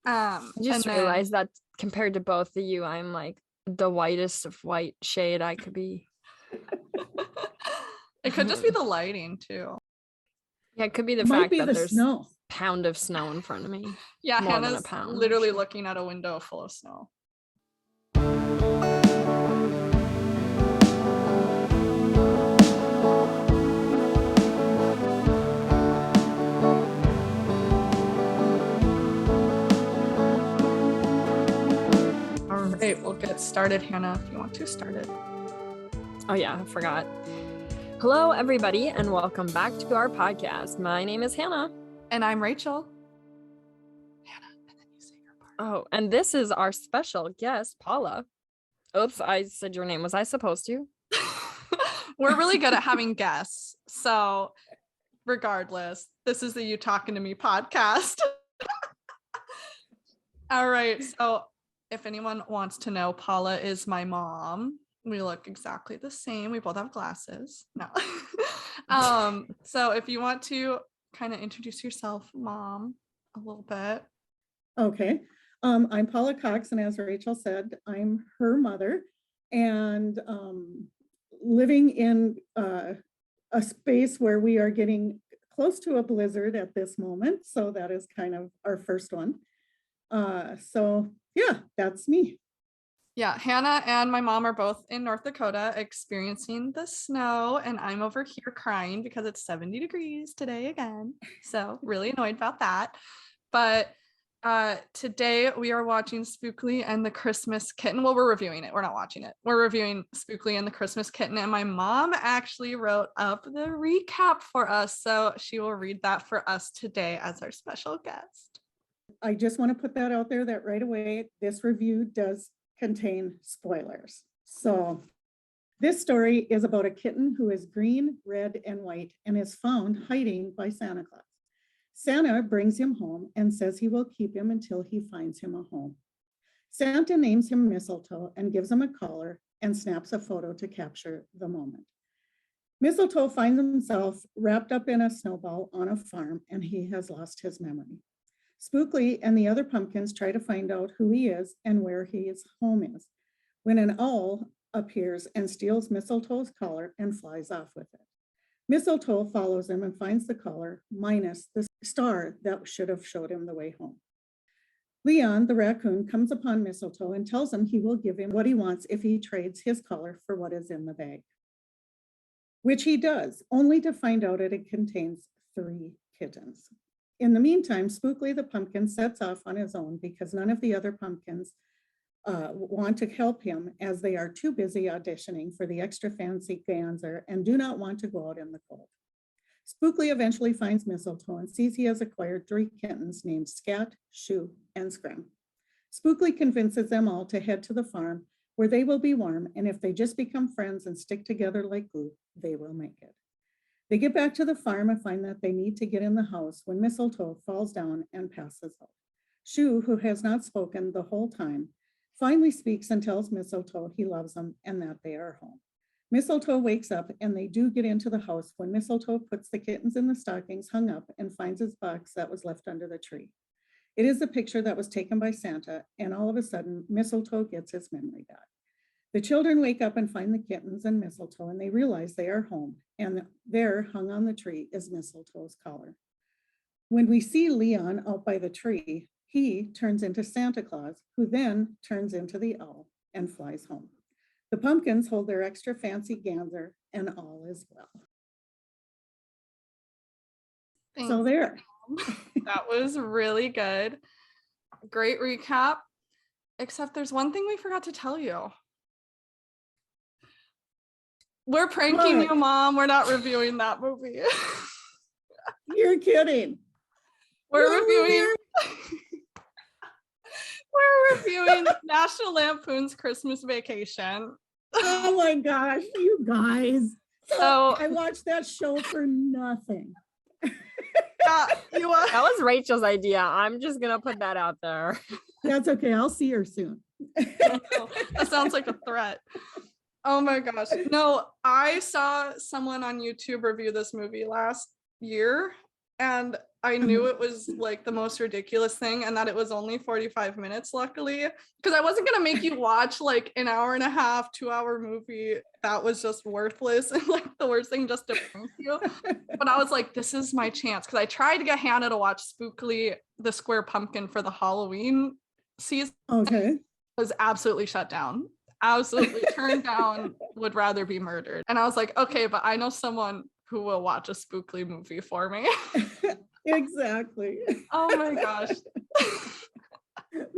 I just realized that compared to both of you, I'm like the whitest of white shade I could be. It could just be the lighting too. Yeah, it could be the fact that there's snow. A pound of snow in front of me. Yeah, more Hannah's than a pound, literally looking at a window full of snow. All right, we'll get started, Hannah, if you want to start it. Oh yeah, I forgot. Hello, everybody, and welcome back to our podcast. My name is Hannah. And I'm Rachel. Hannah, and then you say your part. Oh, and this is our special guest, Paula. Oops, I said your name. Was I supposed to? We're really good at having guests. So regardless, this is the You Talking to Me podcast. All right. So if anyone wants to know, Paula is my mom. We look exactly the same. We both have glasses. No. So if you want to kind of introduce yourself, Mom, a little bit. Okay. I'm Paula Cox, and as Rachel said, I'm her mother, and living in a space where we are getting close to a blizzard at this moment. So that is kind of our first one. So yeah, that's me. Yeah, Hannah and my mom are both in North Dakota experiencing the snow, and I'm over here crying because it's 70 degrees today again. So really annoyed about that. But today we are watching Spookly and the Christmas Kitten. Well, we're reviewing it. We're not watching it. We're reviewing Spookly and the Christmas Kitten, and my mom actually wrote up the recap for us. So she will read that for us today as our special guest. I just want to put that out there that right away, this review does contain spoilers. So this story is about a kitten who is green, red, and white and is found hiding by Santa Claus. Santa brings him home and says he will keep him until he finds him a home. Santa names him Mistletoe and gives him a collar and snaps a photo to capture the moment. Mistletoe finds himself wrapped up in a snowball on a farm, and he has lost his memory. Spookly and the other pumpkins try to find out who he is and where his home is, when an owl appears and steals Mistletoe's collar and flies off with it. Mistletoe follows him and finds the collar minus the star that should have showed him the way home. Leon, the raccoon, comes upon Mistletoe and tells him he will give him what he wants if he trades his collar for what is in the bag, which he does, only to find out that it contains 3 kittens. In the meantime, Spookly the pumpkin sets off on his own because none of the other pumpkins want to help him, as they are too busy auditioning for the extra fancy Ganser and do not want to go out in the cold. Spookly eventually finds Mistletoe and sees he has acquired 3 kittens named Scat, Shoo, and Scrim. Spookly convinces them all to head to the farm where they will be warm, and if they just become friends and stick together like glue, they will make it. They get back to the farm and find that they need to get in the house when Mistletoe falls down and passes out. Shoo, who has not spoken the whole time, finally speaks and tells Mistletoe he loves them and that they are home. Mistletoe wakes up and they do get into the house when Mistletoe puts the kittens in the stockings hung up and finds his box that was left under the tree. It is a picture that was taken by Santa, and all of a sudden, Mistletoe gets his memory back. The children wake up and find the kittens and Mistletoe, and they realize they are home, and there, hung on the tree, is Mistletoe's collar. When we see Leon out by the tree, he turns into Santa Claus, who then turns into the owl and flies home. The pumpkins hold their extra fancy Ganser, and all is well. Thanks. So there. That was really good. Great recap. Except there's one thing we forgot to tell you. We're pranking you, Mom. We're not reviewing that movie. You're kidding. We're reviewing National Lampoon's Christmas Vacation. Oh my gosh, you guys. So I watched that show for nothing. That was Rachel's idea. I'm just gonna put that out there. That's okay. I'll see her soon. That sounds like a threat. Oh my gosh. No, I saw someone on YouTube review this movie last year, and I knew it was like the most ridiculous thing and that it was only 45 minutes, luckily, because I wasn't going to make you watch like an hour and a half, 2-hour movie. That was just worthless and like the worst thing just to prank you. But I was like, this is my chance, because I tried to get Hannah to watch Spookily the Square Pumpkin for the Halloween season. Okay. It was absolutely shut down. Absolutely turned down, would rather be murdered. And I was like, okay, but I know someone who will watch a Spookily movie for me. Exactly. Oh my gosh.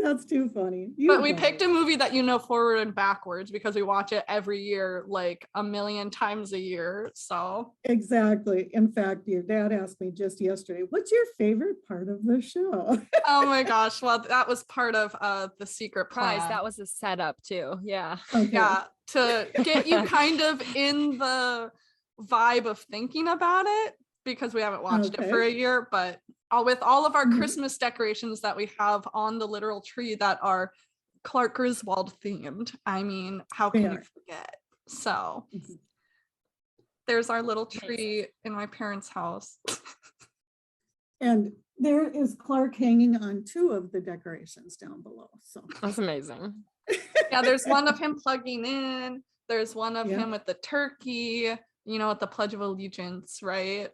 That's too funny. But we picked a movie that you know forward and backwards because we watch it every year, like a million times a year. So Exactly. In fact, your dad asked me just yesterday, what's your favorite part of the show? oh my gosh. Well, that was part of the secret plan. That was a setup too. Yeah. Okay. Yeah, to get you kind of in the vibe of thinking about it, because we haven't watched it for a year, but with all of our Christmas decorations that we have on the literal tree that are Clark Griswold themed, I mean, how can you forget? So there's our little tree in my parents' house. And there is Clark hanging on 2 of the decorations down below. So that's amazing. Yeah, there's one of him plugging in. There's one of him with the turkey, you know, with the Pledge of Allegiance, right?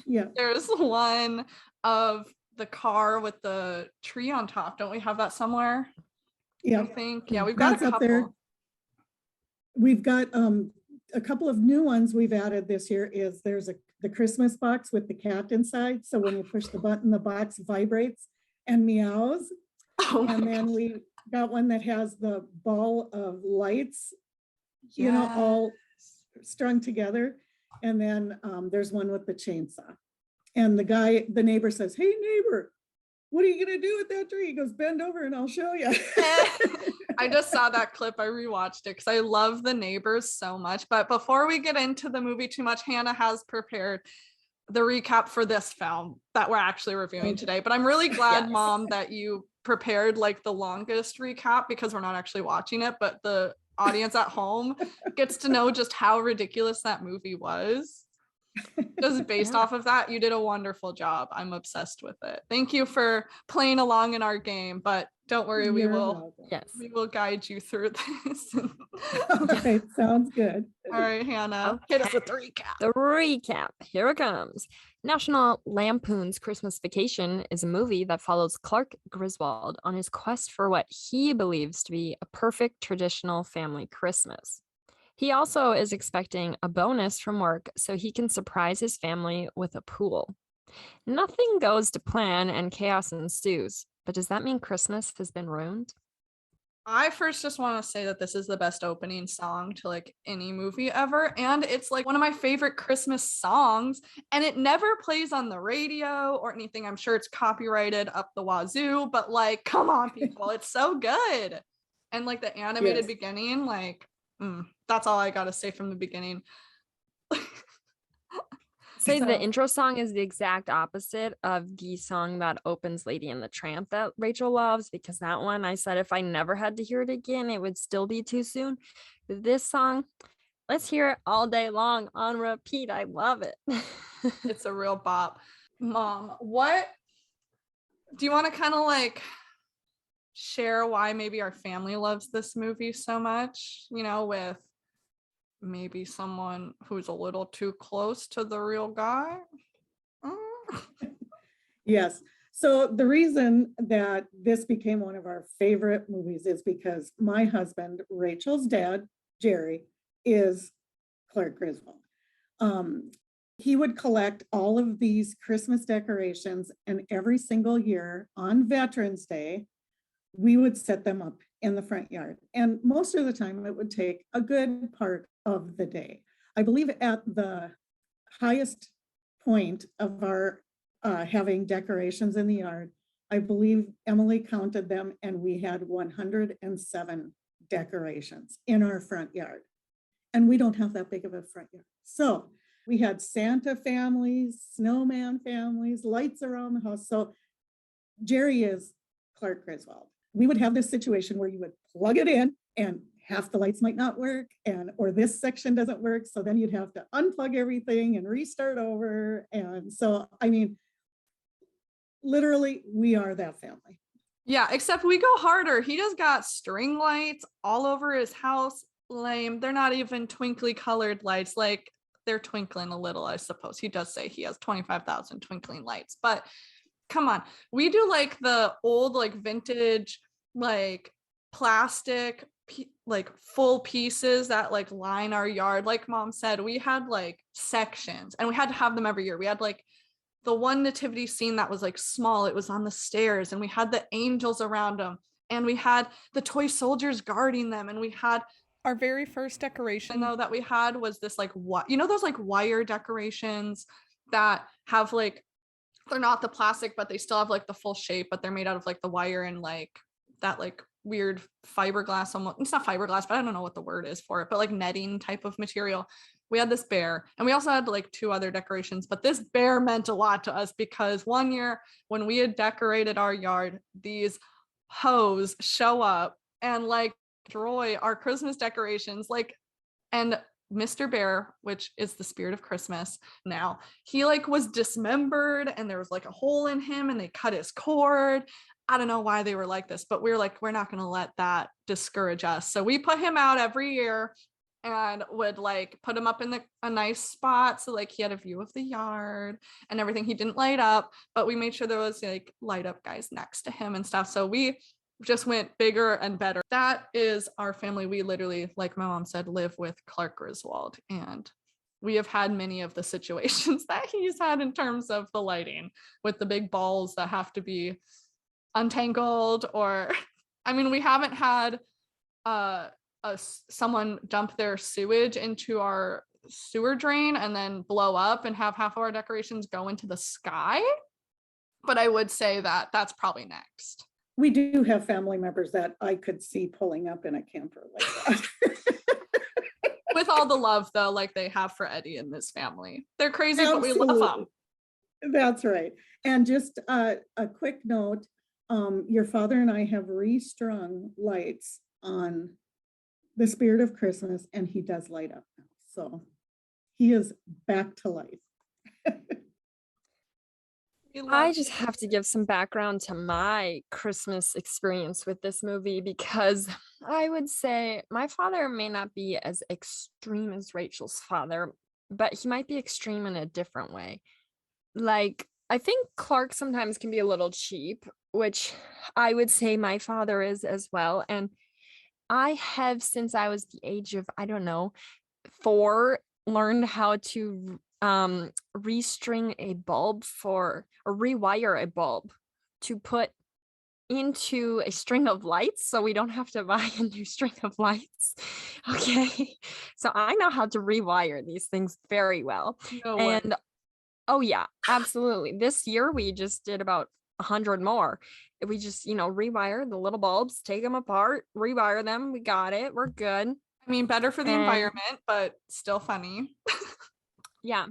Yeah. There's one of the car with the tree on top. Don't we have that somewhere? Yeah. I think. Yeah, we've got a couple. Up there. We've got a couple of new ones we've added this year. There's the Christmas box with the cat inside. So when you push the button, the box vibrates and meows. Oh and then gosh. we got one that has the ball of lights, you know, all strung together. And then there's one with the chainsaw. And the neighbor says, hey neighbor, what are you gonna do with that tree? He goes, bend over and I'll show you. I just saw that clip. I rewatched it because I love The Neighbors so much. But before we get into the movie too much, Hannah has prepared the recap for this film that we're actually reviewing today. But I'm really glad, Mom, that you prepared like the longest recap, because we're not actually watching it, but the audience at home gets to know just how ridiculous that movie was. Just based off of that, you did a wonderful job. I'm obsessed with it. Thank you for playing along in our game, but don't worry, we will guide you through this. All right, sounds good. All right, Hannah, hit us with the recap. The recap, here it comes. National Lampoon's Christmas Vacation is a movie that follows Clark Griswold on his quest for what he believes to be a perfect traditional family Christmas. He also is expecting a bonus from work so he can surprise his family with a pool. Nothing goes to plan and chaos ensues, but does that mean Christmas has been ruined? I first just want to say that this is the best opening song to like any movie ever. And it's like one of my favorite Christmas songs. And it never plays on the radio or anything. I'm sure it's copyrighted up the wazoo, but like, come on, people, it's so good. And like the animated beginning, like, that's all I got to say from the beginning. The intro song is the exact opposite of the song that opens Lady and the Tramp that Rachel loves, because that one, I said if I never had to hear it again, it would still be too soon. This song, let's hear it all day long on repeat. I love it. It's a real bop. Mom, what do you want to kind of like share why maybe our family loves this movie so much, you know, with maybe someone who's a little too close to the real guy? Yes. So the reason that this became one of our favorite movies is because my husband, Rachel's dad, Jerry, is Clark Griswold. He would collect all of these Christmas decorations, and every single year on Veterans Day, we would set them up in the front yard. And most of the time it would take a good part of the day. I believe at the highest point of our having decorations in the yard, I believe Emily counted them and we had 107 decorations in our front yard. And we don't have that big of a front yard. So we had Santa families, snowman families, lights around the house. So Jerry is Clark Griswold. We would have this situation where you would plug it in and half the lights might not work, or this section doesn't work. So then you'd have to unplug everything and restart over. And so, I mean, literally, we are that family. Yeah, except we go harder. He just got string lights all over his house. Lame. They're not even twinkly colored lights. Like, they're twinkling a little, I suppose. He does say he has 25,000 twinkling lights, but come on. We do like the old, like vintage, like plastic, like full pieces that like line our yard. Like Mom said, we had like sections and we had to have them every year. We had like the one nativity scene that was like small, it was on the stairs, and we had the angels around them, and we had the toy soldiers guarding them, and we had our very first decoration though that we had was this like what, you know, those like wire decorations that have like, they're not the plastic but they still have like the full shape, but they're made out of like the wire and like that like weird fiberglass, almost, it's not fiberglass, but I don't know what the word is for it, but like netting type of material. We had this bear, and we also had like 2 other decorations, but this bear meant a lot to us because one year when we had decorated our yard, these hoes show up and like destroy our Christmas decorations, like, and Mr. Bear, which is the spirit of Christmas now, he like was dismembered and there was like a hole in him and they cut his cord. I don't know why they were like this, but we were like, we're not going to let that discourage us. So we put him out every year and would like put him up in a nice spot. So like he had a view of the yard and everything. He didn't light up, but we made sure there was like light up guys next to him and stuff. So we just went bigger and better. That is our family. We literally, like my mom said, live with Clark Griswold, and we have had many of the situations that he's had in terms of the lighting with the big balls that have to be untangled, or I mean, we haven't had someone dump their sewage into our sewer drain and then blow up and have half of our decorations go into the sky, but I would say that that's probably next. We do have family members that I could see pulling up in a camper like that. With all the love though, like they have for Eddie and this family. They're crazy, but we love them. That's right. And just a quick note, your father and I have restrung lights on the spirit of Christmas, and he does light up now. So he is back to life. I just have to give some background to my Christmas experience with this movie, because I would say my father may not be as extreme as Rachel's father, but he might be extreme in a different way. Like, I think Clark sometimes can be a little cheap, which I would say my father is as well. And I have, since I was the age of, I don't know, 4, learned how to restring a bulb or rewire a bulb to put into a string of lights, so we don't have to buy a new string of lights. Okay, so I know how to rewire these things very well. No way. And oh yeah, absolutely. This year we just did about 100 more. We just, rewire the little bulbs, take them apart, rewire them. We got it. We're good. I mean, better for the environment, but still funny. Yeah.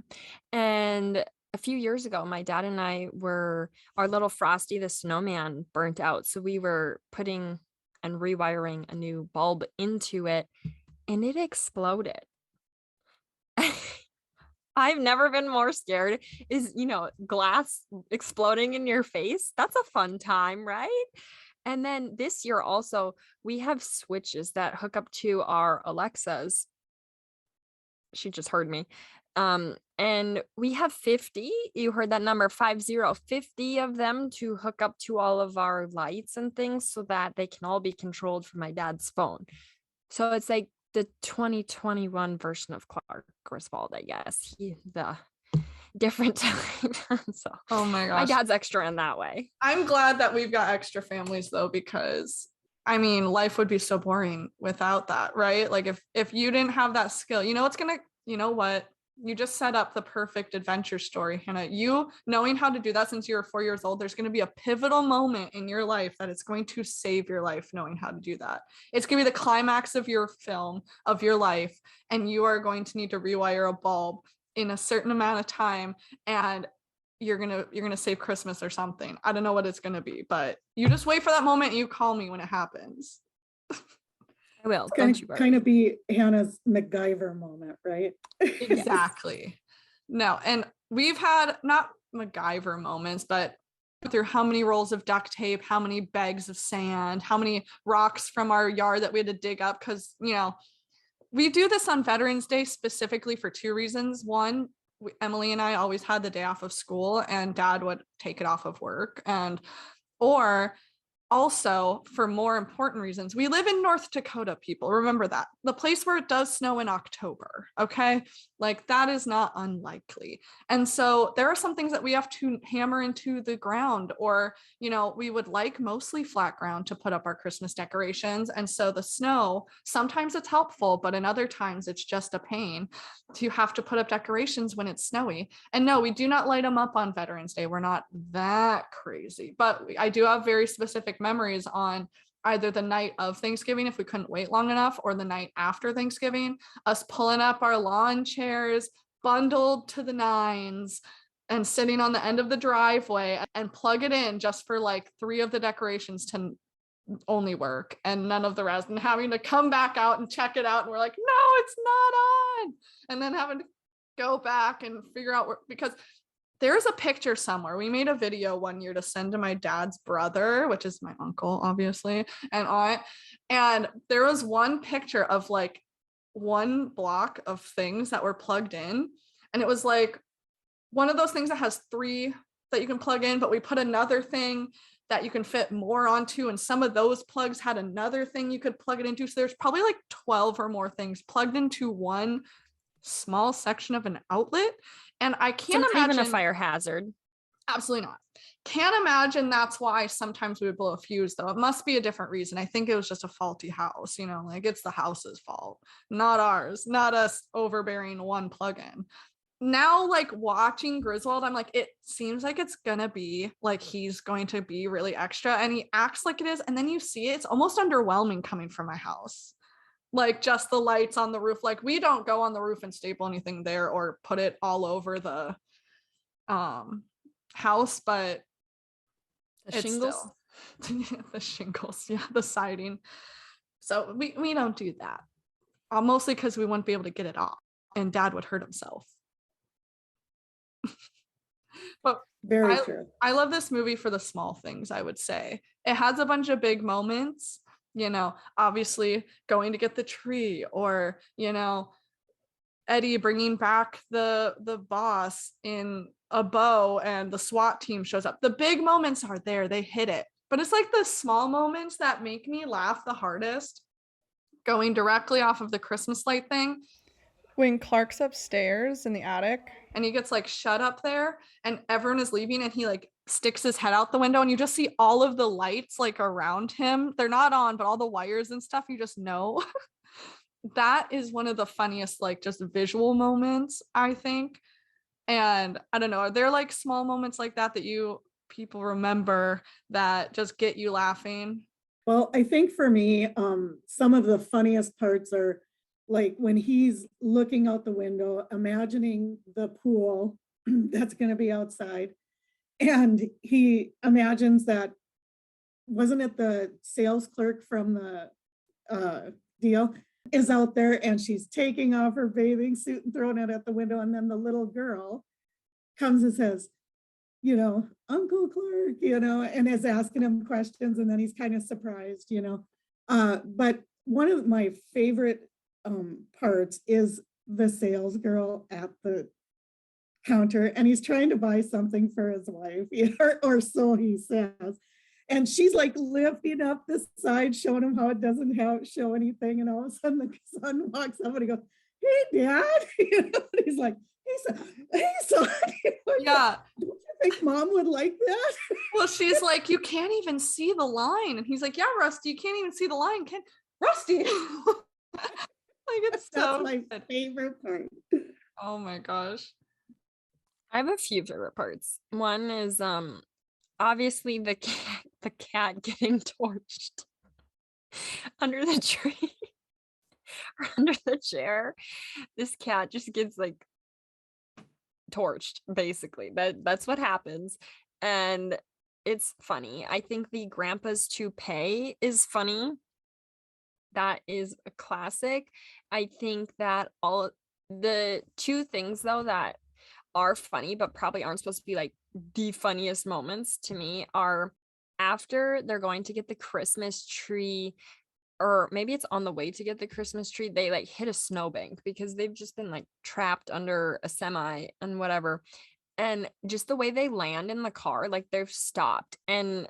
And a few years ago, my dad and our little Frosty the Snowman burnt out. So we were putting and rewiring a new bulb into it, and it exploded. I've never been more scared. Is, glass exploding in your face. That's a fun time, right? And then this year also, we have switches that hook up to our Alexas. She just heard me. And we have 50, you heard that number, 50 of them to hook up to all of our lights and things so that they can all be controlled from my dad's phone. So it's like the 2021 version of Clark Griswold, I guess. The different time. So oh my gosh, my dad's extra in that way. I'm glad that we've got extra families though, because I mean, life would be so boring without that, right? Like if you didn't have that skill, you know what? You just set up the perfect adventure story, Hannah. You knowing how to do that since you were 4 years old, there's going to be a pivotal moment in your life that it's going to save your life knowing how to do that. It's going to be the climax of your film, of your life, and you are going to need to rewire a bulb in a certain amount of time, and you're gonna save Christmas or something. I don't know what it's gonna be, but you just wait for that moment and you call me when it happens. I will. It's kind of be Hannah's MacGyver moment, right? Exactly. No, and we've had not MacGyver moments, but through how many rolls of duct tape, how many bags of sand, how many rocks from our yard that we had to dig up, because we do this on Veterans Day specifically for two reasons. One, Emily and I always had the day off of school, and Dad would take it off of work, or also for more important reasons. We live in North Dakota, people. Remember that. The place where it does snow in October, okay? Like, that is not unlikely. And so there are some things that we have to hammer into the ground, or, we would like mostly flat ground to put up our Christmas decorations. And so the snow, sometimes it's helpful, but in other times it's just a pain to have to put up decorations when it's snowy. And no, we do not light them up on Veterans Day. We're not that crazy, but I do have very specific memories on either the night of Thanksgiving, if we couldn't wait long enough, or the night after Thanksgiving, us pulling up our lawn chairs, bundled to the nines, and sitting on the end of the driveway and plug it in just for like 3 of the decorations to only work and none of the rest, and having to come back out and check it out. And we're like, no, it's not on. And then having to go back and figure out where, because there's a picture somewhere. We made a video one year to send to my dad's brother, which is my uncle, obviously, and aunt. And there was one picture of like one block of things that were plugged in. And it was like one of those things that has 3 that you can plug in, but we put another thing that you can fit more onto. And some of those plugs had another thing you could plug it into. So there's probably like 12 or more things plugged into one small section of an outlet. And I can't imagine even a fire hazard. Absolutely not. Can't imagine that's why sometimes we would blow a fuse, though. It must be a different reason. I think it was just a faulty house, like it's the house's fault, not ours, not us overbearing one plug-in. Now, like watching Griswold, I'm like, it seems like it's gonna be like he's going to be really extra, and he acts like it is. And then you see it's almost underwhelming coming from my house. Like just the lights on the roof. Like we don't go on the roof and staple anything there or put it all over the house, but the shingles, the shingles, yeah, the siding. So we don't do that. Mostly because we wouldn't be able to get it off, and Dad would hurt himself. But Very true. I love this movie for the small things. I would say it has a bunch of big moments. Obviously going to get the tree, or Eddie bringing back the boss in a bow, and the SWAT team shows up. The big moments are there, they hit it, but it's like the small moments that make me laugh the hardest. Going directly off of the Christmas light thing, when Clark's upstairs in the attic and he gets like shut up there, and everyone is leaving, and he like sticks his head out the window, and you just see all of the lights like around him. They're not on, but all the wires and stuff, you just know. That is one of the funniest, like just visual moments, I think. And I don't know, are there like small moments like that you people remember that just get you laughing? Well, I think for me, some of the funniest parts are like when he's looking out the window, imagining the pool that's going to be outside. And he imagines that, wasn't it the sales clerk from the deal is out there, and she's taking off her bathing suit and throwing it at the window. And then the little girl comes and says, Uncle Clark, and is asking him questions. And then he's kind of surprised, but one of my favorite parts is the sales girl at the counter, and he's trying to buy something for his wife, or so he says. And she's like lifting up the side, showing him how it doesn't show anything. And all of a sudden the son walks up and he goes, "Hey, Dad." And he's like, hey, son. Yeah. Don't you think Mom would like that? Well, she's like, "You can't even see the line." And he's like, "Yeah, Rusty, you can't even see the line. Rusty." Like, it's That's my favorite part. Oh my gosh. I have a few favorite parts. One is obviously the cat getting torched under the tree or under the chair. This cat just gets like torched, basically. That's what happens. And it's funny. I think the grandpa's toupee is funny. That is a classic. I think that all the two things though that are funny, but probably aren't supposed to be like the funniest moments to me are after they're going to get the Christmas tree, or maybe it's on the way to get the Christmas tree, they like hit a snowbank because they've just been like trapped under a semi and whatever. And just the way they land in the car, like they've stopped. And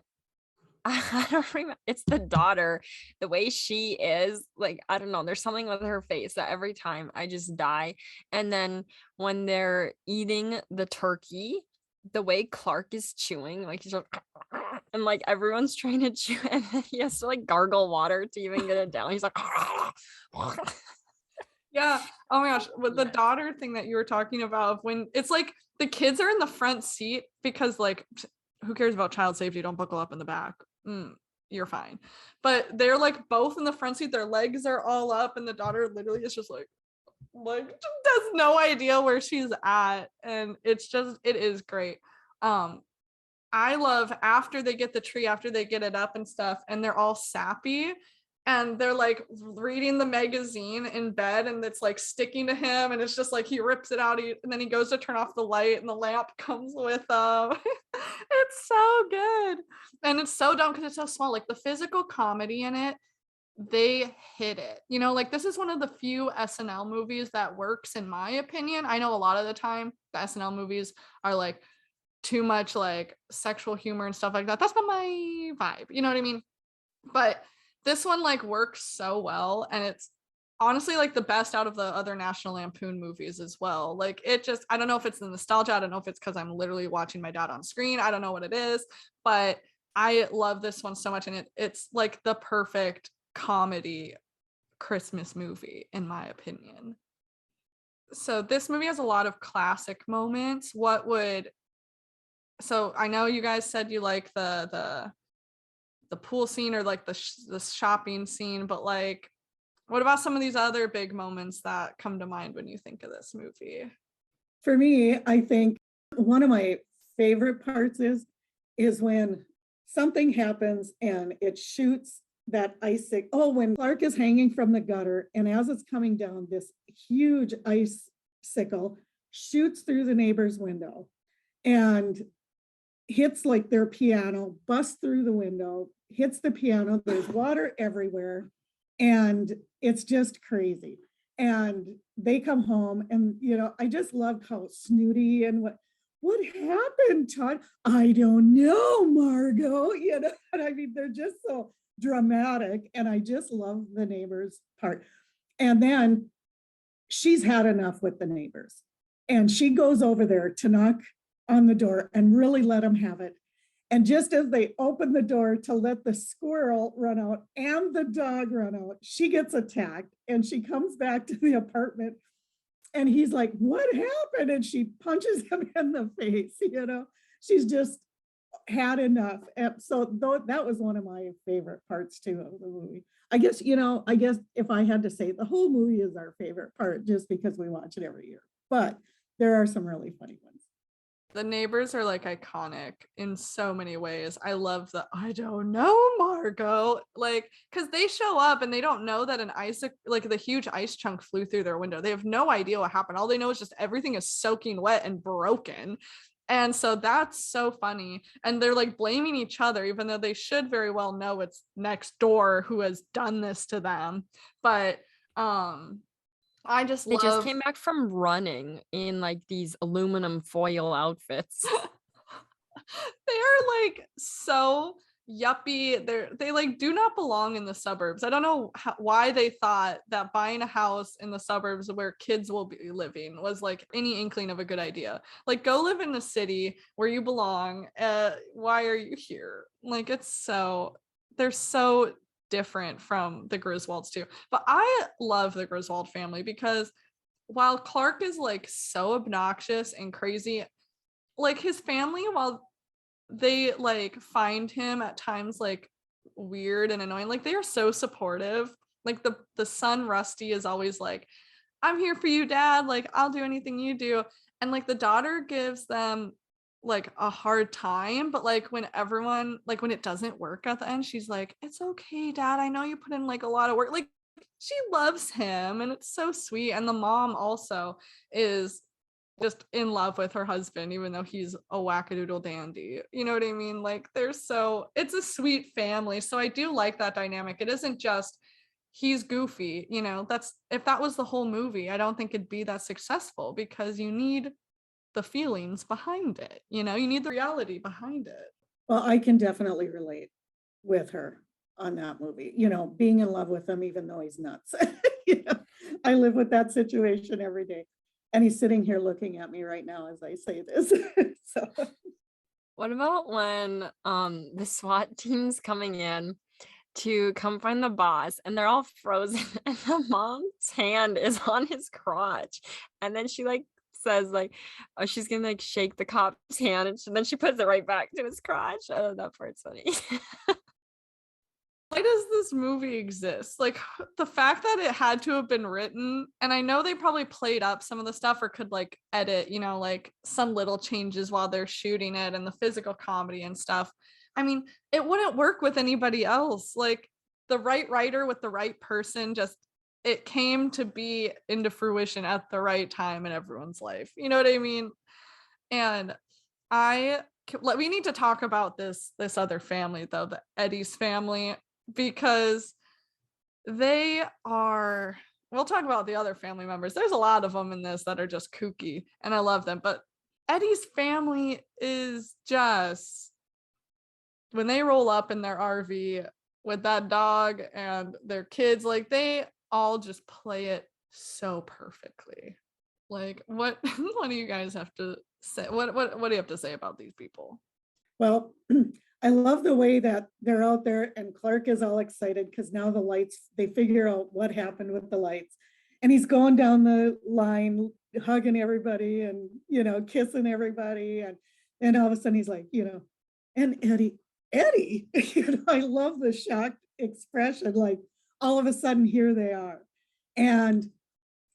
I don't remember, it's the daughter, the way she is, like, I don't know, there's something with her face that every time I just die. And then when they're eating the turkey, the way Clark is chewing, like he's like, and like everyone's trying to chew, and then he has to like gargle water to even get it down. He's like, Yeah. Oh my gosh. With the Yeah. daughter thing that you were talking about, when it's like the kids are in the front seat because like who cares about child safety? Don't buckle up in the back. You're fine. But they're like both in the front seat, their legs are all up, and the daughter literally is just like does no idea where she's at. And it is great. I love after they get the tree, after they get it up and stuff, and they're all sappy and they're like reading the magazine in bed, and it's like sticking to him, and it's just like he rips it out, and then he goes to turn off the light and the lamp comes with it's so good. And it's so dumb because it's so small. Like the physical comedy in it, they hit it. You know, like this is one of the few SNL movies that works in my opinion. I know a lot of the time the SNL movies are like too much like sexual humor and stuff like that. That's not my vibe. You know what I mean? But this one like works so well, and it's honestly like the best out of the other National Lampoon movies as well. Like it just, I don't know if it's the nostalgia. I don't know if it's because I'm literally watching my dad on screen. I don't know what it is, but I love this one so much. And it's like the perfect comedy Christmas movie, in my opinion. So this movie has a lot of classic moments. So I know you guys said you like the pool scene or like the shopping scene, but like what about some of these other big moments that come to mind when you think of this movie? For me, I think one of my favorite parts is when something happens and it shoots that icicle. Oh, when Clark is hanging from the gutter, and as it's coming down, this huge icicle shoots through the neighbor's window and hits like their piano, busts through the window, hits the piano. There's water everywhere, and it's just crazy. And they come home, and I just loved how snooty and what happened, Todd? I don't know, Margot. And I mean, they're just so dramatic, and I just love the neighbors part. And then she's had enough with the neighbors, and she goes over there to knock on the door and really let them have it. And just as they open the door to let the squirrel run out and the dog run out, she gets attacked, and she comes back to the apartment, and he's like, what happened? And she punches him in the face. She's just had enough. And so that was one of my favorite parts too of the movie. I guess if I had to say, the whole movie is our favorite part just because we watch it every year. But there are some really funny ones. The neighbors are like iconic in so many ways. I love the I don't know, Margot, like because they show up and they don't know that like the huge ice chunk flew through their window. They have no idea what happened. All they know is just everything is soaking wet and broken. And so that's so funny. And they're like blaming each other, even though they should very well know it's next door who has done this to them. But I just They just came back from running in like these aluminum foil outfits. they are like so yuppie. They like do not belong in the suburbs. I don't know why they thought that buying a house in the suburbs where kids will be living was like any inkling of a good idea. Like go live in the city where you belong. Why are you here? Like they're so different from the Griswolds too. But I love the Griswold family because while Clark is like so obnoxious and crazy, like his family, while they like find him at times like weird and annoying, like they are so supportive. Like the son Rusty is always like, I'm here for you, Dad, like I'll do anything you do. And like the daughter gives them like a hard time, but like when it doesn't work at the end, she's like, it's okay, Dad, I know you put in like a lot of work. Like she loves him, and it's so sweet. And the mom also is just in love with her husband, even though he's a wackadoodle dandy. You know what I mean? Like it's a sweet family. So I do like that dynamic. It isn't just he's goofy, that's if that was the whole movie, I don't think it'd be that successful because you need the feelings behind it. You need the reality behind it. Well, I can definitely relate with her on that movie, being in love with him, even though he's nuts. I live with that situation every day. And he's sitting here looking at me right now as I say this. So What about when the SWAT team's coming in to come find the boss and they're all frozen and the mom's hand is on his crotch, and then she like says like, oh, she's gonna like shake the cop's hand, and then she puts it right back to his crotch. Oh, that part's funny. Why does this movie exist? Like the fact that it had to have been written, and I know they probably played up some of the stuff or could like edit, like some little changes while they're shooting it and the physical comedy and stuff. I mean, it wouldn't work with anybody else. Like the right writer with the right person, just it came to be into fruition at the right time in everyone's life. You know what I mean? And we need to talk about this other family though, the Eddie's family, because we'll talk about the other family members. There's a lot of them in this that are just kooky and I love them, but Eddie's family is just, when they roll up in their RV with that dog and their kids, like they all just play it so perfectly. Like what do you guys have to say? What do you have to say about these people? Well, I love the way that they're out there and Clark is all excited because now the lights, they figure out what happened with the lights. And he's going down the line, hugging everybody and, kissing everybody. And all of a sudden he's like, and Eddie, I love the shocked expression. Like all of a sudden here they are. And,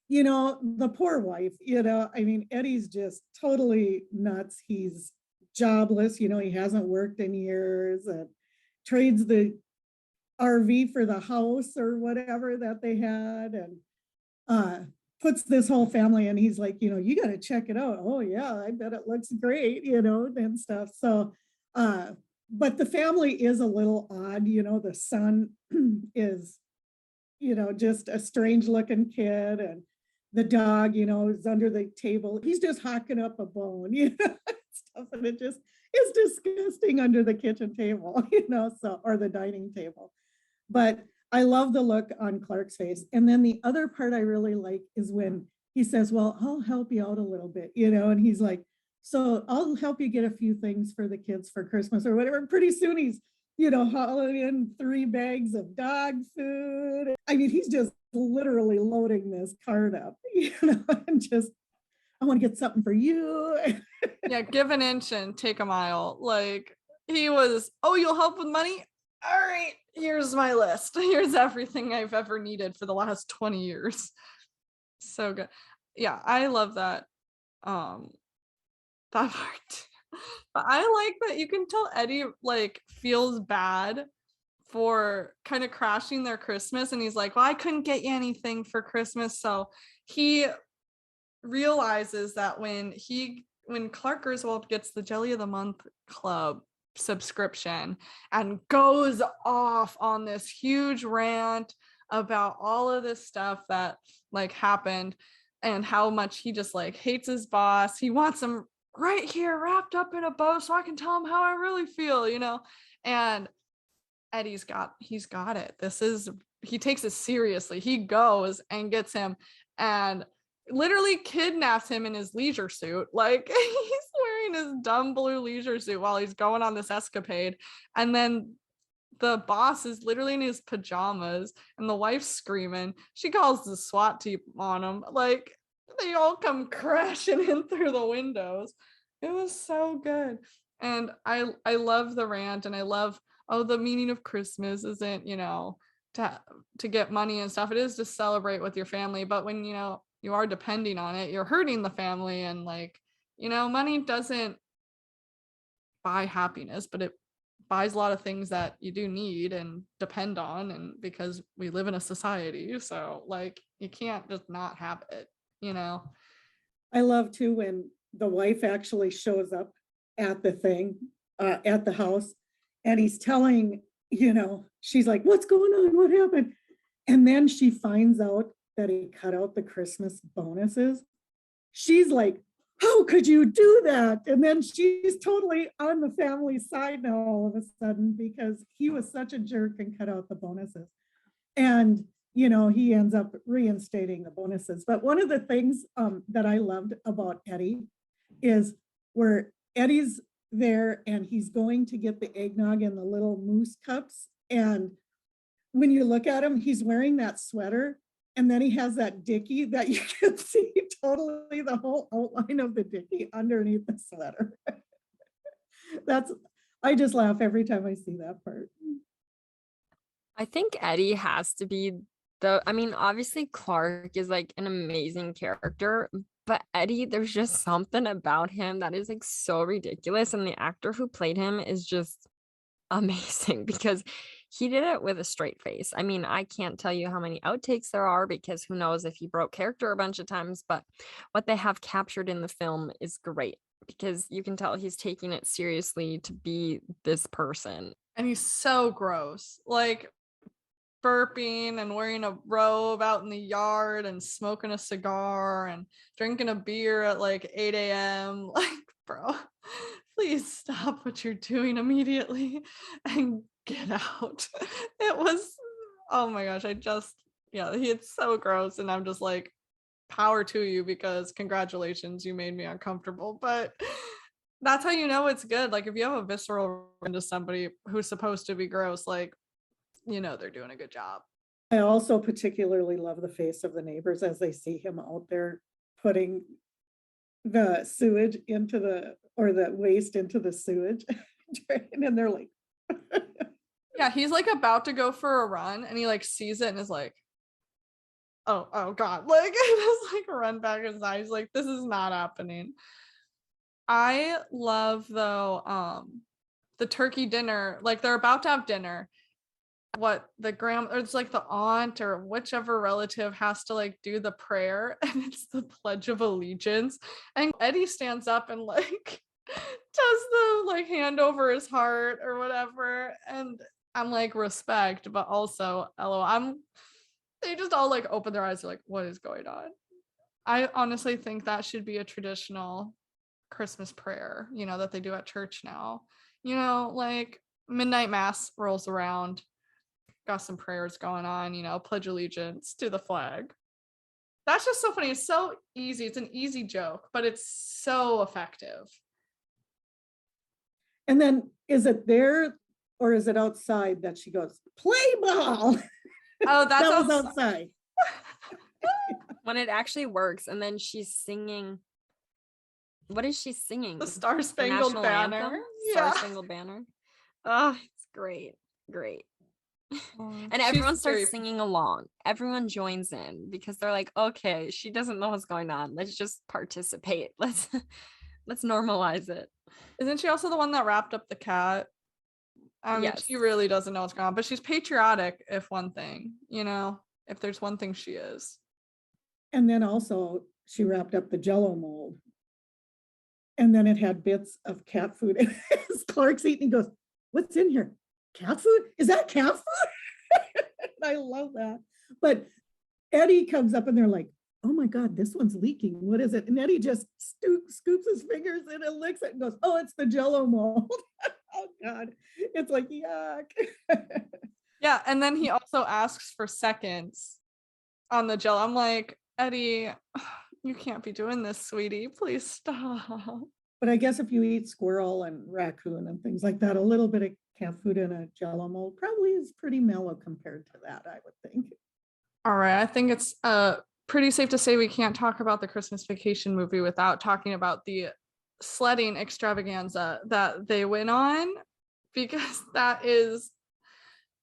the poor wife, Eddie's just totally nuts. He's jobless, he hasn't worked in years and trades the RV for the house or whatever that they had and puts this whole family and he's like, you got to check it out. Oh yeah, I bet it looks great, and stuff. So but the family is a little odd, the son is just a strange looking kid, and the dog, is under the table. He's just hocking up a bone, stuff, and it just is disgusting under the kitchen table, or the dining table. But I love the look on Clark's face. And then the other part I really like is when he says, well, I'll help you out a little bit, and he's like, so I'll help you get a few things for the kids for Christmas or whatever. Pretty soon he's, hauling in 3 bags of dog food. I mean, he's just literally loading this cart up, and just, I want to get something for you. Yeah, give an inch and take a mile. Like he was, oh, you'll help with money? All right, here's my list. Here's everything I've ever needed for the last 20 years. So good. Yeah, I love that. That part. But I like that you can tell Eddie like feels bad for kind of crashing their Christmas, and he's like, well, I couldn't get you anything for Christmas. So he realizes that when Clark Griswold gets the Jelly of the Month Club subscription and goes off on this huge rant about all of this stuff that like happened and how much he just like hates his boss, he wants him right here wrapped up in a bow so I can tell him how I really feel, and Eddie's got it. He takes it seriously. He goes and gets him and literally kidnaps him in his leisure suit. Like he's wearing his dumb blue leisure suit while he's going on this escapade. And then the boss is literally in his pajamas and the wife's screaming. She calls the SWAT team on him. Like they all come crashing in through the windows. It was so good. And I love the rant, and I love, the meaning of Christmas isn't, to get money and stuff. It is to celebrate with your family. But when, you are depending on it, you're hurting the family. And like, money doesn't buy happiness, but it buys a lot of things that you do need and depend on. And because we live in a society, so like you can't just not have it, I love too when the wife actually shows up at the thing, at the house, and he's telling, she's like, what's going on? What happened? And then she finds out that he cut out the Christmas bonuses. She's like, how could you do that? And then she's totally on the family side now all of a sudden because he was such a jerk and cut out the bonuses. And he ends up reinstating the bonuses. But one of the things that I loved about Eddie is where Eddie's there and he's going to get the eggnog in the little moose cups. And when you look at him, he's wearing that sweater. And then he has that dickie that you can see totally the whole outline of the dickie underneath the sweater. I just laugh every time I see that part. I think Eddie has to be obviously Clark is like an amazing character, but Eddie, there's just something about him that is like so ridiculous. And the actor who played him is just amazing because he did it with a straight face. I mean, I can't tell you how many outtakes there are because who knows if he broke character a bunch of times, but what they have captured in the film is great because you can tell he's taking it seriously to be this person. And he's so gross. Like burping and wearing a robe out in the yard and smoking a cigar and drinking a beer at like 8 a.m. Like, bro, please stop what you're doing immediately and get out. It was, oh my gosh, it's so gross. And I'm just like, power to you because congratulations, you made me uncomfortable. But that's how you know it's good. Like if you have a visceral into somebody who's supposed to be gross, like, they're doing a good job. I also particularly love the face of the neighbors as they see him out there putting the sewage the waste into the sewage. And they're like, yeah, he's like about to go for a run and he like sees it and is like, oh God. Like, just like run back inside. He's like, this is not happening. I love though, the turkey dinner, like they're about to have dinner. What the or it's like the aunt or whichever relative has to like do the prayer and it's the Pledge of Allegiance and Eddie stands up and like does the like hand over his heart or whatever and I'm like respect but also they just all like open their eyes, they're like, what is going on? I honestly think that should be a traditional Christmas prayer, that they do at church now. Like midnight mass rolls around, got some prayers going on, pledge allegiance to the flag. That's just so funny. It's so easy. It's an easy joke, but it's so effective. And then is it there or is it outside that she goes, play ball? Oh, that was outside. When it actually works. And then she's singing. What is she singing? The Star Spangled Banner. Star Spangled Banner. Oh, it's great. Great. And everyone starts singing along. Everyone joins in because they're like, okay, she doesn't know what's going on. Let's just participate. Let's normalize it. Isn't she also the one that wrapped up the cat? I mean, yes. She really doesn't know what's going on, but she's patriotic, if one thing, if there's one thing she is. And then also she wrapped up the Jell-O mold. And then it had bits of cat food. And as Clark's eating, he goes, what's in here? Cat food? Is that cat food? I love that. But Eddie comes up and they're like, oh my God, this one's leaking. What is it? And Eddie just scoops his fingers in and licks it and goes, oh, it's the Jell-O mold. Oh God. It's like, yuck. Yeah. And then he also asks for seconds on the Jell-O. I'm like, Eddie, you can't be doing this, sweetie. Please stop. But I guess if you eat squirrel and raccoon and things like that, a little bit of cat food in a Jell-O mold probably is pretty mellow compared to that, I would think. All right. I think it's pretty safe to say we can't talk about the Christmas Vacation movie without talking about the sledding extravaganza that they went on, because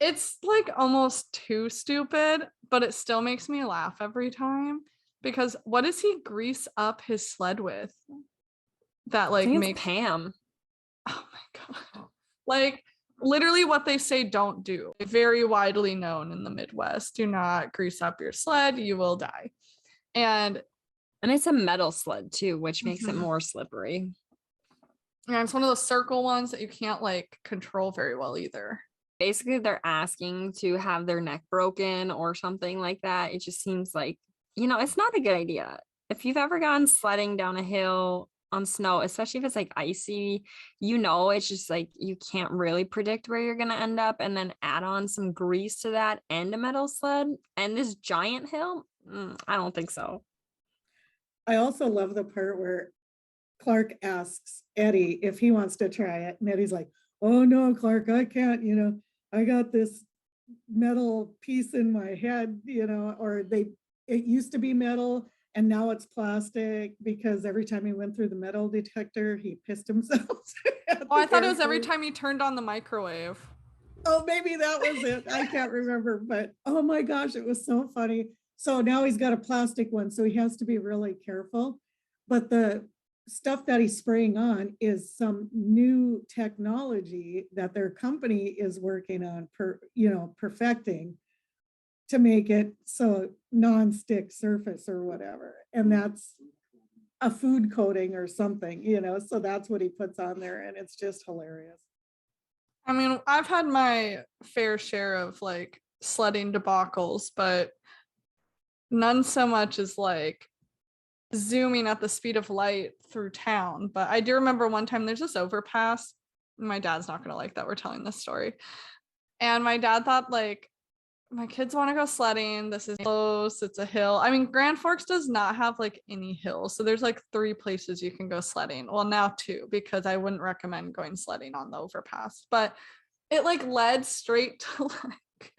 it's like almost too stupid, but it still makes me laugh every time. Because what does he grease up his sled with? That like makes Pam. Oh my God. Like literally what they say don't do. Very widely known in the Midwest. Do not grease up your sled, you will die. And And it's a metal sled too, which makes it Mhm. more slippery. Yeah, it's one of those circle ones that you can't like control very well either. Basically, they're asking to have their neck broken or something like that. It just seems like, it's not a good idea. If you've ever gone sledding down a hill on snow, especially if it's like icy, it's just like you can't really predict where you're going to end up. And then add on some grease to that and a metal sled and this giant hill. I don't think so. I also love the part where Clark asks Eddie if he wants to try it. And Eddie's like, oh no, Clark, I can't, I got this metal piece in my head, or it used to be metal and now it's plastic because every time he went through the metal detector, he pissed himself. Oh, I thought it was every time he turned on the microwave. Oh, maybe that was it. I can't remember, but oh my gosh, it was so funny. So now he's got a plastic one, so he has to be really careful. But the stuff that he's spraying on is some new technology that their company is working on perfecting to make it so non-stick surface or whatever. And that's a food coating or something, so that's what he puts on there, and it's just hilarious. I mean, I've had my fair share of like sledding debacles, but none so much as like zooming at the speed of light through town. But I do remember one time there's this overpass. My dad's not going to like that we're telling this story. And my dad thought, like, my kids want to go sledding. This is close. It's a hill. I mean, Grand Forks does not have like any hills. So there's like 3 places you can go sledding. Well, now 2, because I wouldn't recommend going sledding on the overpass. But it like led straight to like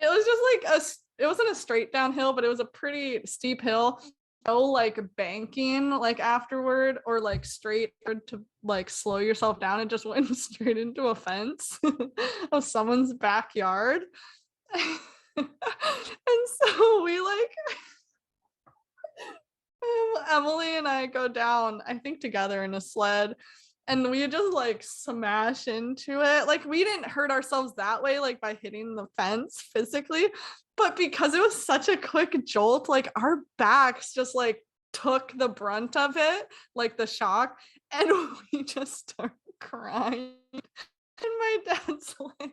it was just like it wasn't a straight downhill, but it was a pretty steep hill. No like banking like afterward or like straight to like slow yourself down. It just went straight into a fence of someone's backyard. And so we like Emily and I go down, I think together in a sled, and we just like smash into it. Like we didn't hurt ourselves that way, like by hitting the fence physically, but because it was such a quick jolt, like our backs just like took the brunt of it, like the shock, and we just start crying. And my dad's like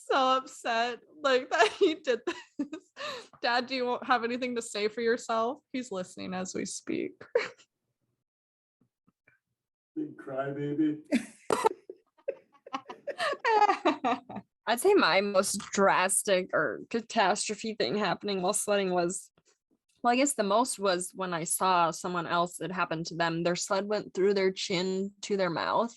so upset, like that he did this. Dad, do you have anything to say for yourself? He's listening as we speak. Big crybaby. I'd say my most drastic or catastrophe thing happening while sledding was, well, I guess the most was when I saw someone else that happened to them. Their sled went through their chin to their mouth,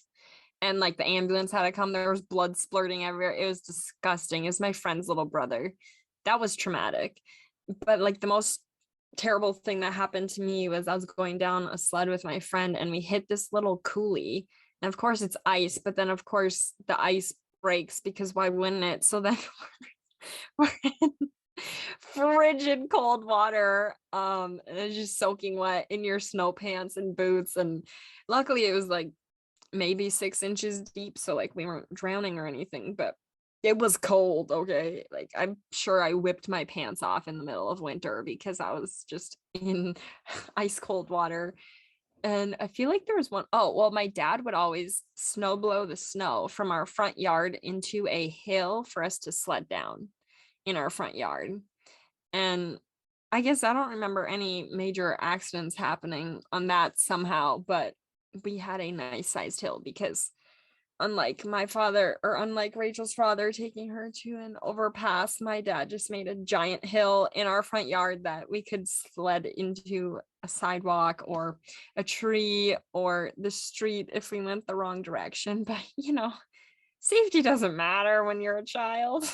and like the ambulance had to come. There was blood splurting everywhere. It was disgusting. It's my friend's little brother. That was traumatic. But like the most terrible thing that happened to me was I was going down a sled with my friend and we hit this little coulee. And of course it's ice, but then of course the ice breaks because why wouldn't it? So then we're in frigid cold water. And it's just soaking wet in your snow pants and boots. And luckily it was like maybe 6 inches deep. So like we weren't drowning or anything, but it was cold. Okay. Like I'm sure I whipped my pants off in the middle of winter because I was just in ice cold water. And I feel like there was one, oh, well, my dad would always snow blow the snow from our front yard into a hill for us to sled down in our front yard. And I guess I don't remember any major accidents happening on that somehow, but we had a nice sized hill because unlike my father or unlike Rachel's father taking her to an overpass, my dad just made a giant hill in our front yard that we could sled into a sidewalk or a tree or the street if we went the wrong direction. But safety doesn't matter when you're a child.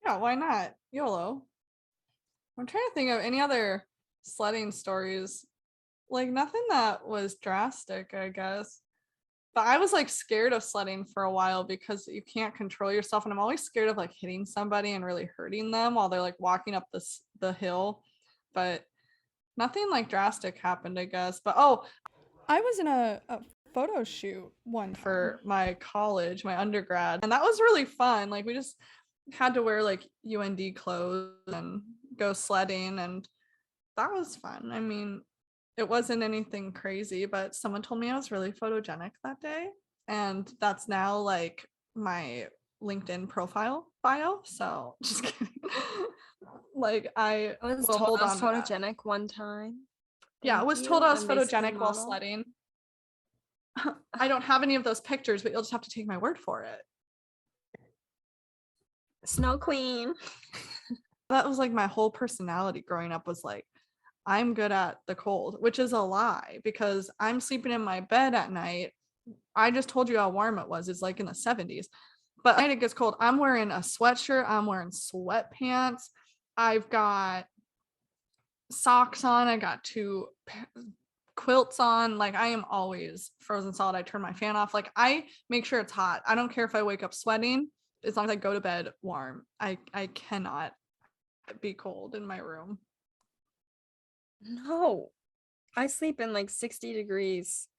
Yeah, why not? YOLO. I'm trying to think of any other sledding stories. Like nothing that was drastic, I guess. But I was like scared of sledding for a while because you can't control yourself. And I'm always scared of like hitting somebody and really hurting them while they're like walking up the hill. But nothing like drastic happened, I guess. But I was in a photo shoot one for my college, my undergrad, and that was really fun. Like we just had to wear like UND clothes and go sledding, and that was fun. I mean, it wasn't anything crazy, but someone told me I was really photogenic that day, and that's now like my LinkedIn profile bio. So just kidding. Like I I was will told hold I on was to that. photogenic one time. Yeah, I Thank was you. told I was I'm basically a photogenic while model. sledding. I don't have any of those pictures, but you'll just have to take my word for it. Snow Queen. That was like my whole personality growing up, was like, I'm good at the cold, which is a lie because I'm sleeping in my bed at night. I just told you how warm it was. It's like in the 70s. But at night it gets cold. I'm wearing a sweatshirt. I'm wearing sweatpants. I've got socks on. I got two quilts on. Like I am always frozen solid. I turn my fan off. Like I make sure it's hot. I don't care if I wake up sweating as long as I go to bed warm. I cannot be cold in my room. No, I sleep in like 60 degrees,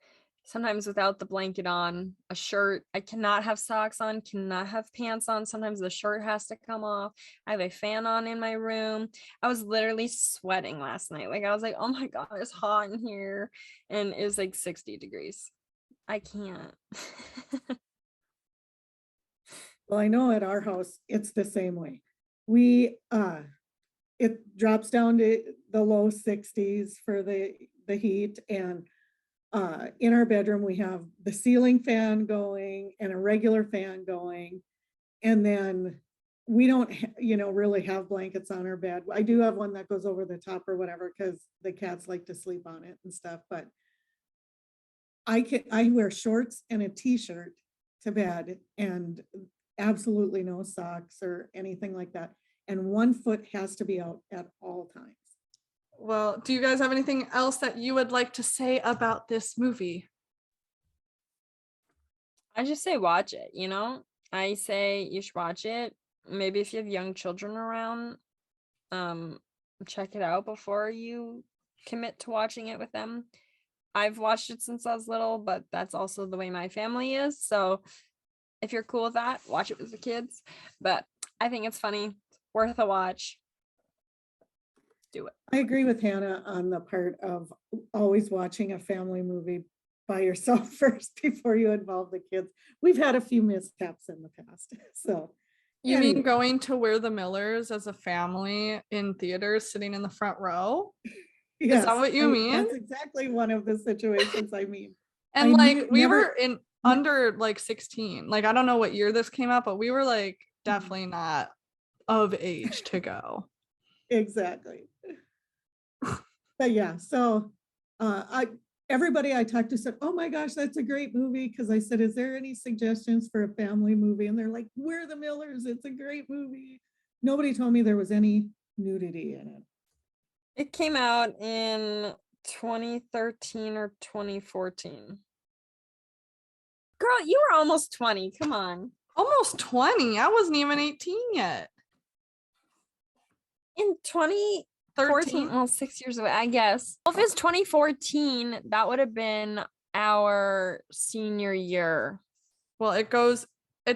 sometimes without the blanket on, a shirt. I cannot have socks on, cannot have pants on. Sometimes the shirt has to come off. I have a fan on in my room. I was literally sweating last night. Like I was like, oh my God, it's hot in here. And it was like 60 degrees. I can't. Well, I know at our house, it's the same way. We, it drops down to the low 60s for the heat, and in our bedroom we have the ceiling fan going and a regular fan going, and then we don't really have blankets on our bed. I do have one that goes over the top or whatever because the cats like to sleep on it and stuff, but I wear shorts and a t-shirt to bed and absolutely no socks or anything like that, and one foot has to be out at all times. Well, do you guys have anything else that you would like to say about this movie? I just say watch it, I say you should watch it. Maybe if you have young children around, check it out before you commit to watching it with them. I've watched it since I was little, but that's also the way my family is. So if you're cool with that, watch it with the kids. But I think it's funny, worth a watch. Do it. I agree with Hannah on the part of always watching a family movie by yourself first before you involve the kids. We've had a few missteps in the past. So You anyway. mean going to We're the Millers as a family in theaters sitting in the front row? Yes, is that what you mean? That's exactly one of the situations I mean. And like we were in under like 16. Like I don't know what year this came out, but we were like definitely not of age to go. Exactly. But yeah, so everybody I talked to said, oh my gosh, that's a great movie. Because I said, is there any suggestions for a family movie? And they're like, We're the Millers. It's a great movie. Nobody told me there was any nudity in it. It came out in 2013 or 2014. Girl, you were almost 20. Come on. Almost 20. I wasn't even 18 yet. In 2014, well, 6 years away, I guess. Well, if it's 2014, that would have been our senior year. Well, it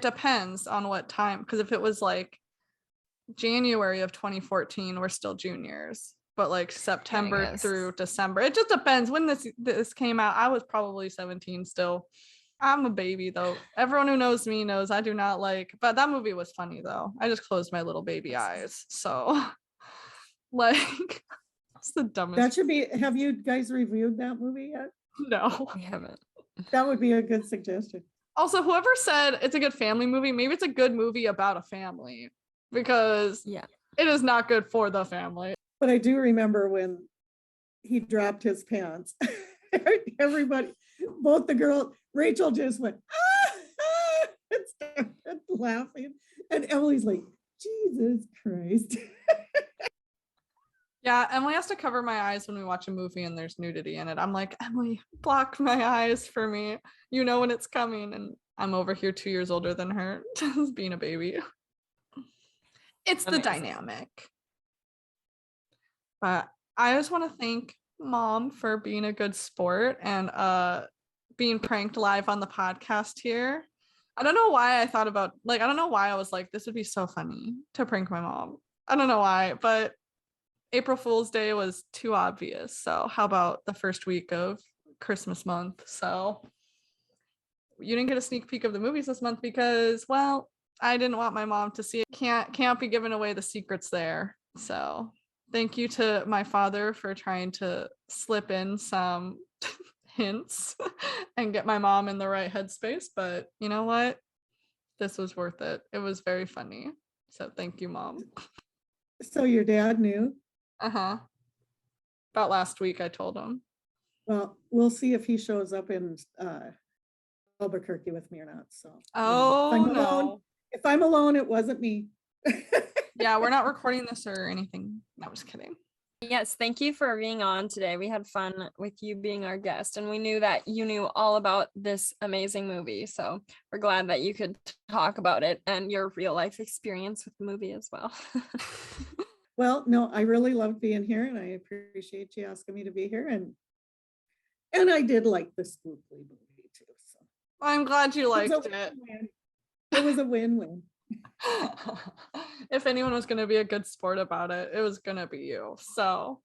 depends on what time, because if it was like January of 2014, we're still juniors, but like September through December, it just depends when this came out. I was probably 17 still. I'm a baby though. Everyone who knows me knows I do not like, but that movie was funny though. I just closed my little baby eyes. So like it's the dumbest. That should be, have you guys reviewed that movie yet? No. We haven't. That would be a good suggestion. Also, whoever said it's a good family movie, maybe it's a good movie about a family, because it is not good for the family. But I do remember when he dropped his pants. Everybody, both the girl, Rachel just went, and started laughing. And Emily's like, Jesus Christ. Yeah, Emily has to cover my eyes when we watch a movie and there's nudity in it. I'm like, Emily, block my eyes for me. You know when it's coming. And I'm over here 2 years older than her, just being a baby. It's the dynamic. But I just want to thank Mom for being a good sport and being pranked live on the podcast here. I don't know why I don't know why I was like, this would be so funny to prank my mom. I don't know why, but April Fool's Day was too obvious. So how about the first week of Christmas month? So you didn't get a sneak peek of the movies this month because, well, I didn't want my mom to see it. Can't be giving away the secrets there. So thank you to my father for trying to slip in some hints and get my mom in the right headspace. But you know what? This was worth it. It was very funny. So thank you, Mom. So your dad knew? Uh-huh. About last week I told him. Well, we'll see if he shows up in Albuquerque with me or not. So if I'm alone, it wasn't me. Yeah, we're not recording this or anything. I was kidding. Yes, thank you for being on today. We had fun with you being our guest, and we knew that you knew all about this amazing movie. So we're glad that you could talk about it and your real life experience with the movie as well. Well, no, I really loved being here, and I appreciate you asking me to be here. And I did like the Spookly movie too. So I'm glad you liked it. It was a win-win. If anyone was going to be a good sport about it, it was going to be you. So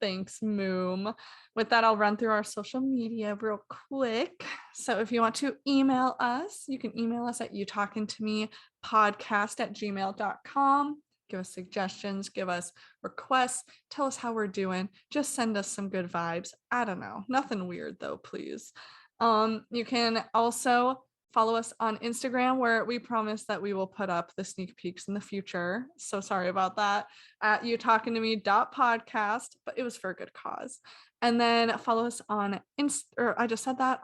thanks, Moom. With that, I'll run through our social media real quick. So if you want to email us, you can email us at youtalkintomepodcast@gmail.com. Give us suggestions, give us requests, tell us how we're doing. Just send us some good vibes. I don't know. Nothing weird though, please. You can also follow us on Instagram, where we promise that we will put up the sneak peeks in the future. So sorry about that. At youtalkingtome.podcast, but it was for a good cause. And then follow us on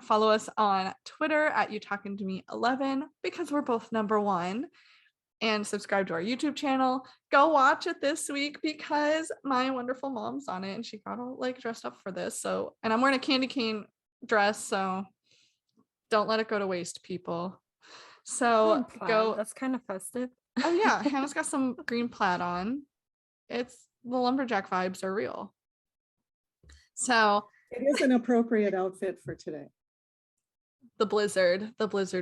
follow us on Twitter at youtalkingtome11, because we're both number one. And subscribe to our YouTube channel. Go watch it this week because my wonderful mom's on it and she got all like dressed up for this. So, and I'm wearing a candy cane dress, so don't let it go to waste, people. So That's kind of festive. Oh yeah, Hannah's got some green plaid on. It's the lumberjack vibes are real. So it is an appropriate outfit for today. The blizzard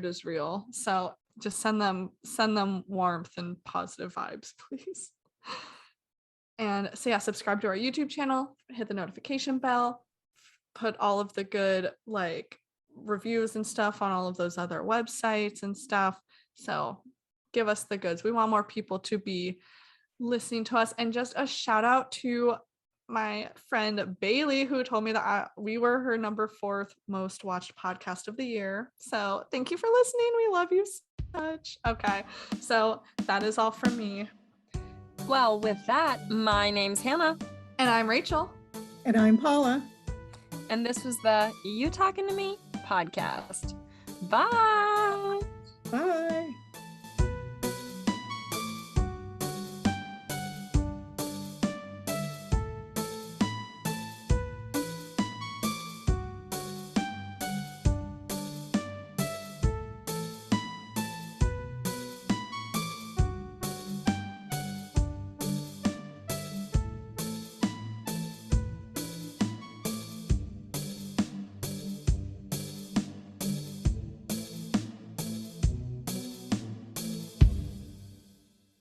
is real. So just send them warmth and positive vibes, please. And so yeah, subscribe to our YouTube channel, hit the notification bell, put all of the good like reviews and stuff on all of those other websites and stuff. So give us the goods. We want more people to be listening to us. And just a shout out to my friend Bailey, who told me that we were her number 4th most watched podcast of the year. So thank you for listening. We love you so much. Okay, so that is all from me. Well, with that, my name's Hannah. And I'm Rachel. And I'm Paula. And this was the You Talking to Me podcast. Bye. Bye.